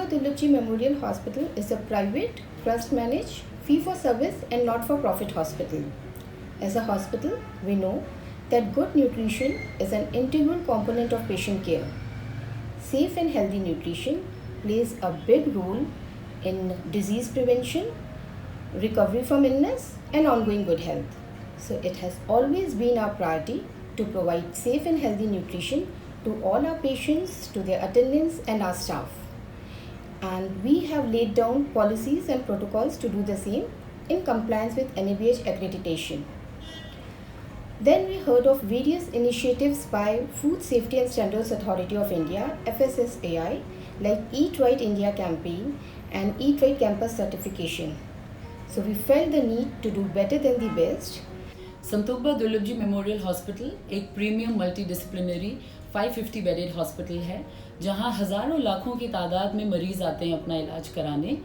Santubha Dullabji Memorial Hospital is a private, trust-managed, fee-for-service and not-for-profit hospital. As a hospital, we know that good nutrition is an integral component of patient care. Safe and healthy nutrition plays a big role in disease prevention, recovery from illness, and ongoing good health. So it has always been our priority to provide safe and healthy nutrition to all our patients, to their attendants and our staff. And we have laid down policies and protocols to do the same in compliance with NABH accreditation. Then we heard of various initiatives by Food Safety and Standards Authority of India, FSSAI, like Eat Right India campaign and Eat Right campus certification. So we felt the need to do better than the best. संतोखबा दुर्लभ जी memorial hospital एक premium multidisciplinary 550 bedded hospital है जहां हज़ारों लाखों की तादाद में मरीज़ आते हैं अपना इलाज कराने.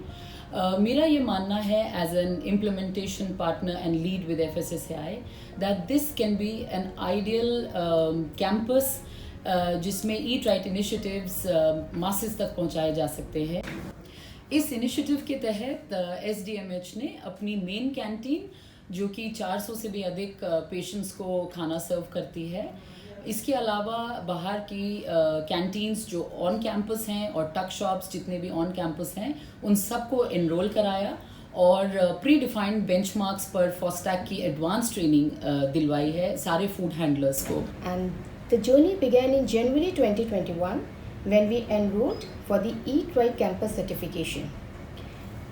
मेरा ये मानना है as an implementation partner and lead with FSSAI that this can be an ideal campus जिसमें ईट राइट इनिशिएटिव्स मासेस तक पहुंचाए जा सकते हैं. इस इनिशिएटिव के तहत SDMH ने अपनी मेन कैंटीन जो कि 400 से भी अधिक पेशेंट्स को खाना सर्व करती है, इसके अलावा बाहर की कैंटीन्स जो ऑन कैंपस हैं और टक शॉप्स जितने भी ऑन कैंपस हैं उन सबको एनरोल कराया और प्री डिफाइंड बेंचमार्क्स पर फॉस्टैग की एडवांस ट्रेनिंग दिलवाई है सारे फूड हैंडलर्स को. And the journey began in January 2021 when we enrolled for the Eat Right campus certification.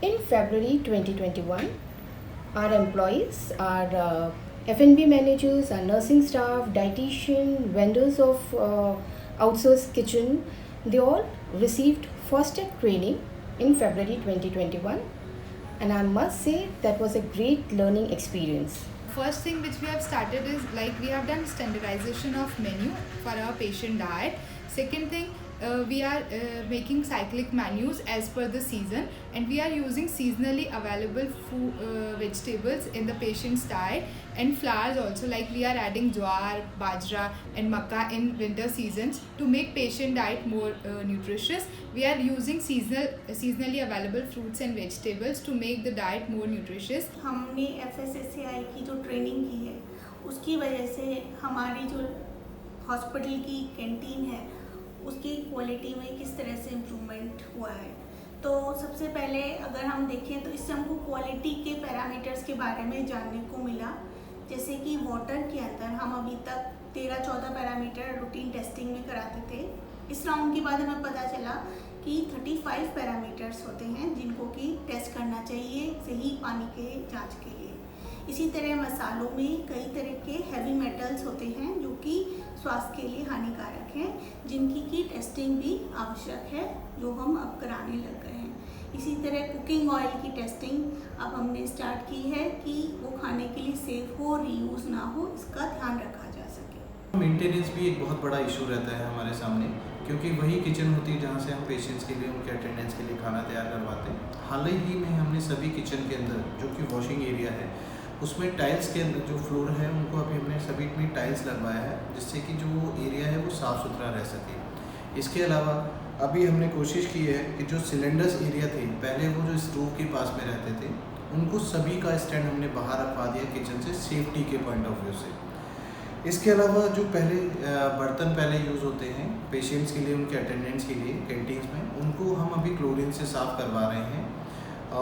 In February 2021, our employees, our F&B managers, our nursing staff, dietitian, vendors of outsourced kitchen, they all received FOSTEC training in February 2021, and I must say that was a great learning experience. First thing which we have started is we have done standardization of menu for our patient diet. Second thing, we are making cyclic menus as per the season, and we are using seasonally available food, vegetables in the patient's diet, and flours also, we are adding jowar, bajra and makkah in winter seasons to make patient diet more nutritious. We are using seasonally available fruits and vegetables to make the diet more nutritious. हमने FSSAI की जो training की है उसकी वजह से हमारी जो हॉस्पिटल की कैंटीन है उसकी क्वालिटी में किस तरह से इम्प्रूवमेंट हुआ है. तो सबसे पहले अगर हम देखें तो इससे हमको क्वालिटी के पैरामीटर्स के बारे में जानने को मिला. जैसे कि वाटर के अंदर हम अभी तक 13-14 पैरामीटर रूटीन टेस्टिंग में कराते थे. इस राउंड के बाद हमें पता चला कि 35 पैरामीटर्स होते हैं जिनको कि टेस्ट करना चाहिए सही पानी के जाँच के लिए. इसी तरह मसालों में कई तरह के हैवी मेटल्स होते हैं जो कि स्वास्थ्य के लिए हानिकारक हैं, जिनकी की टेस्टिंग भी आवश्यक है जो हम अब कराने लग गए हैं. इसी तरह कुकिंग ऑयल की टेस्टिंग अब हमने स्टार्ट की है कि वो खाने के लिए सेफ हो, रीयूज़ ना हो, इसका ध्यान रखा जा सके. मेंटेनेंस भी एक बहुत बड़ा इशू रहता है हमारे सामने, क्योंकि वही किचन होती है जहाँ से हम पेशेंट्स के लिए, उनके अटेंडेंट्स के लिए खाना तैयार करवाते हैं. हाल ही में हमने सभी किचन के अंदर जो कि वॉशिंग एरिया है उसमें टाइल्स के अंदर जो फ्लोर है उनको अभी हमने सभी में टाइल्स लगवाया है जिससे कि जो एरिया है वो साफ़ सुथरा रह सके. इसके अलावा अभी हमने कोशिश की है कि जो सिलेंडर्स एरिया थे पहले वो जो स्टोव के पास में रहते थे उनको सभी का स्टैंड हमने बाहर रखवा दिया किचन से, सेफ्टी के पॉइंट ऑफ व्यू से. इसके अलावा जो बर्तन पहले यूज़ होते हैं पेशेंट्स के लिए, उनके अटेंडेंट्स के लिए कैंटीन्स में, उनको हम अभी क्लोरीन से साफ़ करवा रहे हैं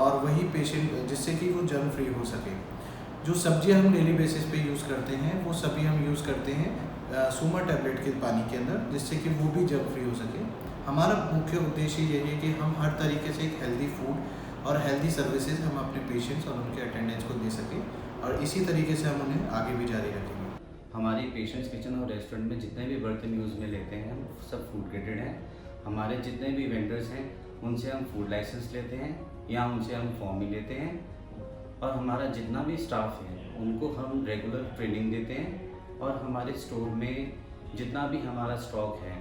और वही पेशेंट जिससे कि वो जर्म फ्री हो सके. जो सब्जियां हम डेली बेसिस पे यूज़ करते हैं वो सभी हम यूज़ करते हैं सूमा टैबलेट के पानी के अंदर जिससे कि वो भी जर्म फ्री हो सके. हमारा मुख्य उद्देश्य यही है कि हम हर तरीके से एक हेल्दी फूड और हेल्दी सर्विसेज हम अपने पेशेंट्स और उनके अटेंडेंट्स को दे सकें और इसी तरीके से हम उन्हें आगे भी जारी रखेंगे. हमारी पेशेंट्स किचन और रेस्टोरेंट में जितने भी बर्तन यूज़ में लेते हैं सब फूड ग्रेडेड हैं. हमारे जितने भी वेंडर्स हैं उनसे हम फूड लाइसेंस लेते हैं या उनसे हम फॉर्म ही लेते हैं, और हमारा जितना भी स्टाफ है उनको हम रेगुलर ट्रेनिंग देते हैं, और हमारे स्टोर में जितना भी हमारा स्टॉक है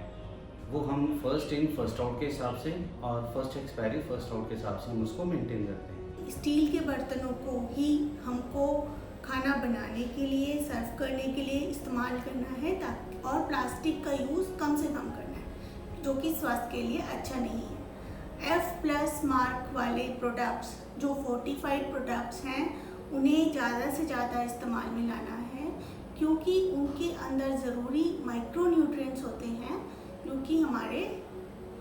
वो हम फर्स्ट इन फर्स्ट आउट के हिसाब से और फर्स्ट एक्सपायरी फर्स्ट आउट के हिसाब से हम उसको मेंटेन करते हैं. स्टील के बर्तनों को ही हमको खाना बनाने के लिए, सर्व करने के लिए इस्तेमाल करना है ताकि, और प्लास्टिक का यूज़ कम से कम करना है जो कि स्वास्थ्य के लिए अच्छा नहीं है. F+ प्लस मार्क वाले प्रोडक्ट्स जो फोर्टिफाइड प्रोडक्ट्स हैं उन्हें ज़्यादा से ज़्यादा इस्तेमाल में लाना है, क्योंकि उनके अंदर ज़रूरी माइक्रो न्यूट्रिएंट्स होते हैं जो कि हमारे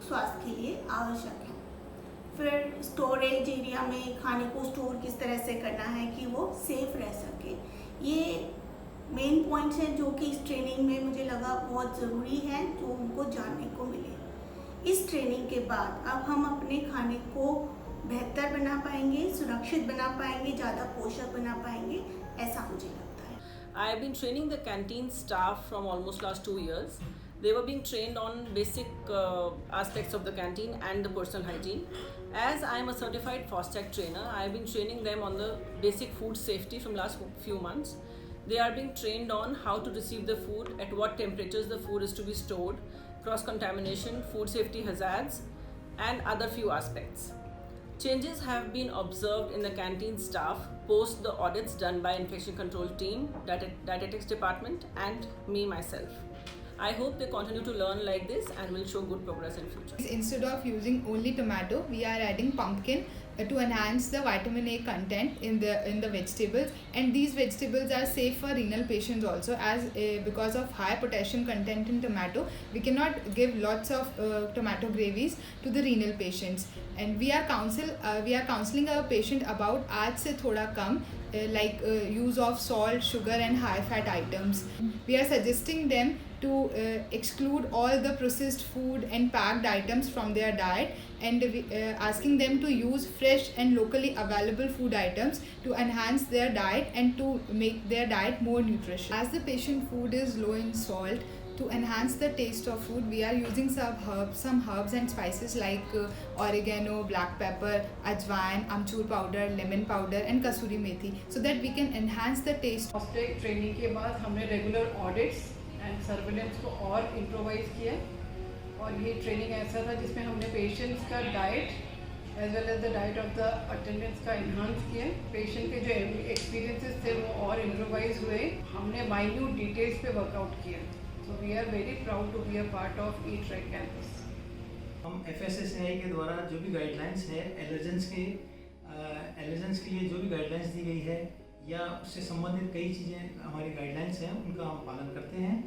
स्वास्थ्य के लिए आवश्यक है। फिर स्टोरेज एरिया में खाने को स्टोर किस तरह से करना है कि वो सेफ रह सके, ये मेन पॉइंट्स हैं जो कि इस ट्रेनिंग में मुझे लगा बहुत ज़रूरी है, जो उनको जानने को मिले। इस ट्रेनिंग के बाद अब हम अपने खाने को बेहतर बना पाएंगे, सुरक्षित बना पाएंगे, ज़्यादा पोषक बना पाएंगे, ऐसा मुझे लगता है। I have been training the canteen staff from almost last 2 years. They were being trained on basic aspects of the canteen and the personal hygiene. As I am a certified FOSTAC trainer, I have been training them on the basic food safety from last few months. They are being trained on how to receive the food, at what temperatures the food is to be stored, cross-contamination, food safety hazards, and other few aspects. Changes have been observed in the canteen staff post the audits done by infection control team, dietetics department, and me myself. I hope they continue to learn like this and will show good progress in future. Instead of using only tomato, we are adding pumpkin to enhance the vitamin A content in the vegetables, and these vegetables are safe for renal patients also, as because of high potassium content in tomato we cannot give lots of tomato gravies to the renal patients, and we are counseling our patient about aaj se thoda kam like use of salt, sugar and high fat items. We are suggesting them to exclude all the processed food and packed items from their diet, and asking them to use fresh and locally available food items to enhance their diet and to make their diet more nutritious. As the patient food is low in salt, to enhance the taste of food, we are using some herbs and spices like oregano, black pepper, ajwain, amchur powder, lemon powder and kasuri methi, so that we can enhance the taste. FOSTAC training के बाद हमने regular audits and surveillance को और improvise किया, और ये training ऐसा था जिसमें हमने पेशेंट्स का diet as well as the diet of the attendants का इन्हांस किया। पेशेंट के जो एक्सपीरियंसेस थे वो और इम्प्रोवाइज हुए। हमने माइन्यूट डिटेल्स पे वर्कआउट किया। So we are very proud to be a part of E-Track campus. हम FSSAI के द्वारा जो भी गाइडलाइंस है एलर्जेंस के लिए जो भी गाइडलाइंस दी गई है या उससे संबंधित कई चीज़ें हमारी गाइडलाइंस हैं उनका हम पालन करते हैं,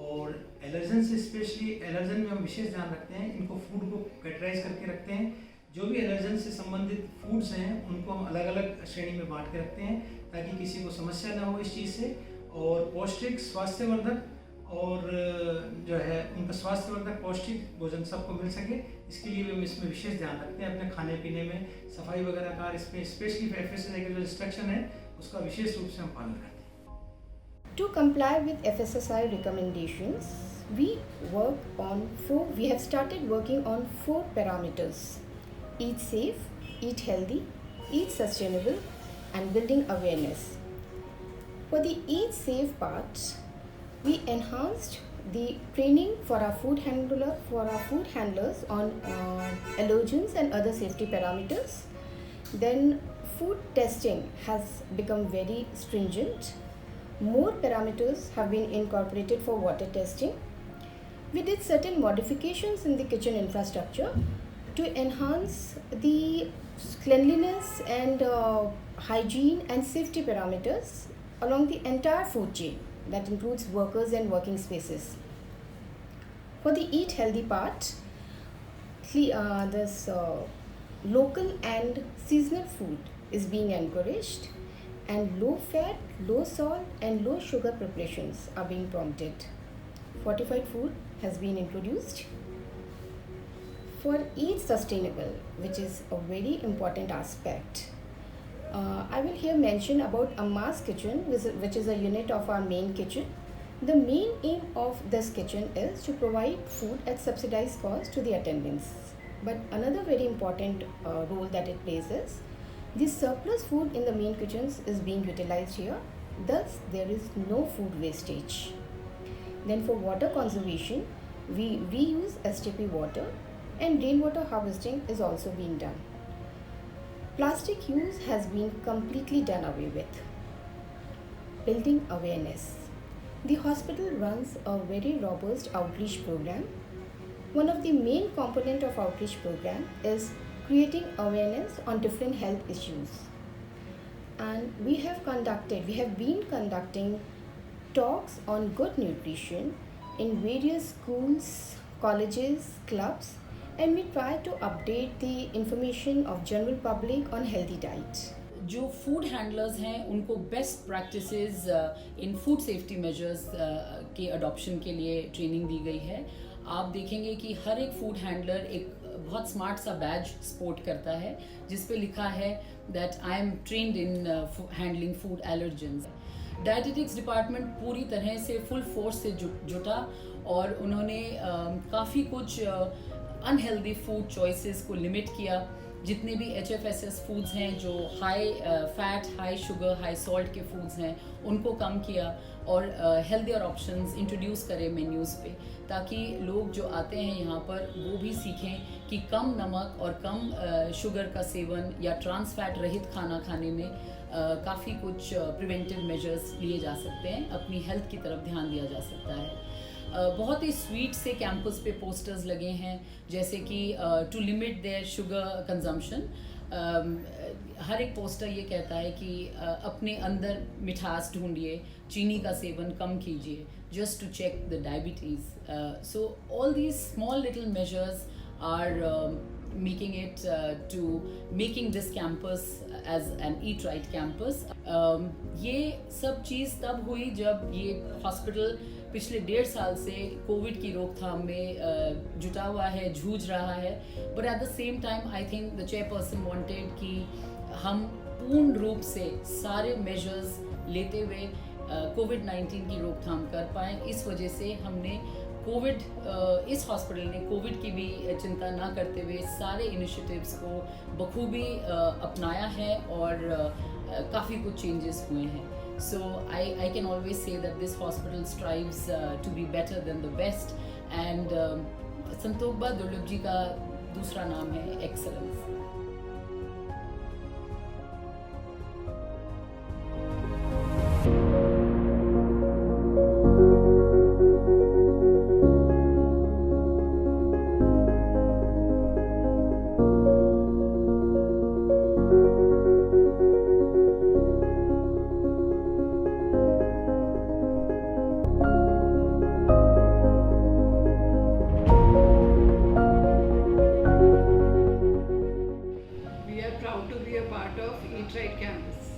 और एलर्जन से स्पेशली एलर्जन में हम विशेष ध्यान रखते हैं। इनको फूड को कैटेगराइज करके रखते हैं। जो भी एलर्जन से संबंधित फूड्स हैं उनको हम अलग अलग श्रेणी में बांट के रखते हैं ताकि किसी को समस्या ना हो इस चीज़ से, और पौष्टिक स्वास्थ्यवर्धक और जो है उनका स्वास्थ्यवर्धक पौष्टिक भोजन सबको मिल सके, इसके लिए हम इसमें विशेष ध्यान रखते हैं। अपने खाने पीने में सफाई वगैरह का इसमें स्पेशली FSSAI का जो इंस्ट्रक्शन है उसका विशेष रूप से हम पालन करते हैं। To comply with FSSAI recommendations, we have started working on 4 parameters: eat safe, eat healthy, eat sustainable, and building awareness. For the eat safe part, we enhanced the training for our food handlers on allergens and other safety parameters. Then food testing has become very stringent. More parameters have been incorporated for water testing. We did certain modifications in the kitchen infrastructure to enhance the cleanliness and hygiene and safety parameters along the entire food chain. That includes workers and working spaces. For the eat healthy part, this local and seasonal food is being encouraged, and low fat, low salt and low sugar preparations are being prompted. Fortified food has been introduced. For eat sustainable, which is a very important aspect, I will here mention about a mass kitchen, which is a unit of our main kitchen. The main aim of this kitchen is to provide food at subsidized cost to the attendants. But another very important role that it plays is the surplus food in the main kitchens is being utilized here. Thus, there is no food wastage. Then for water conservation, we reuse STP water, and rainwater harvesting is also being done. Plastic use has been completely done away with. Building awareness. The hospital runs a very robust outreach program. One of the main component of outreach program is creating awareness on different health issues. And we have been conducting talks on good nutrition in various schools, colleges, clubs, and we try to update the information of general public on healthy diets. जो food handlers हैं उनको best practices इन food safety measures के adoption के लिए training दी गई है. आप देखेंगे कि हर एक फूड हैंडलर एक बहुत स्मार्ट सा बैज स्पोर्ट करता है जिस पे लिखा है that I am trained in handling food allergens. Dietetics department पूरी तरह से फुल फोर्स से जुटा और उन्होंने काफ़ी कुछ अनहेल्दी फूड चॉइसेस को लिमिट किया. जितने भी HFSS फूड्स हैं जो high fat, high sugar, high salt के फूड्स हैं उनको कम किया और हेल्दियर ऑप्शंस इंट्रोड्यूस करें मेन्यूज़ पे, ताकि लोग जो आते हैं यहाँ पर वो भी सीखें कि कम नमक और कम शुगर का सेवन या ट्रांस फैट रहित खाना खाने में काफ़ी कुछ प्रिवेंटिव मेजर्स लिए जा सकते हैं. अपनी हेल्थ की तरफ ध्यान दिया जा सकता है. बहुत ही स्वीट से कैंपस पे पोस्टर्स लगे हैं जैसे कि to limit their sugar consumption. हर एक पोस्टर ये कहता है कि अपने अंदर मिठास ढूंढिए, चीनी का सेवन कम कीजिए, just to check the diabetes. So all these small little measures are making this campus as an Eat Right campus. ये सब चीज़ तब हुई जब ये हॉस्पिटल पिछले 1.5 साल से कोविड की रोकथाम में जुटा हुआ है, जूझ रहा है. But at the same time I think the chairperson wanted कि हम पूर्ण रूप से सारे मेजर्स लेते हुए कोविड-19 की रोकथाम कर पाएँ. इस वजह से हमने इस हॉस्पिटल ने कोविड की भी चिंता ना करते हुए सारे इनिशिएटिव्स को बखूबी अपनाया है और काफ़ी कुछ चेंजेस हुए हैं. So I can always say that this hospital strives to be better than the best, and संतोखबा दुर्लभ जी का दूसरा नाम है excellence. Proud to be a part of Eat Right campus.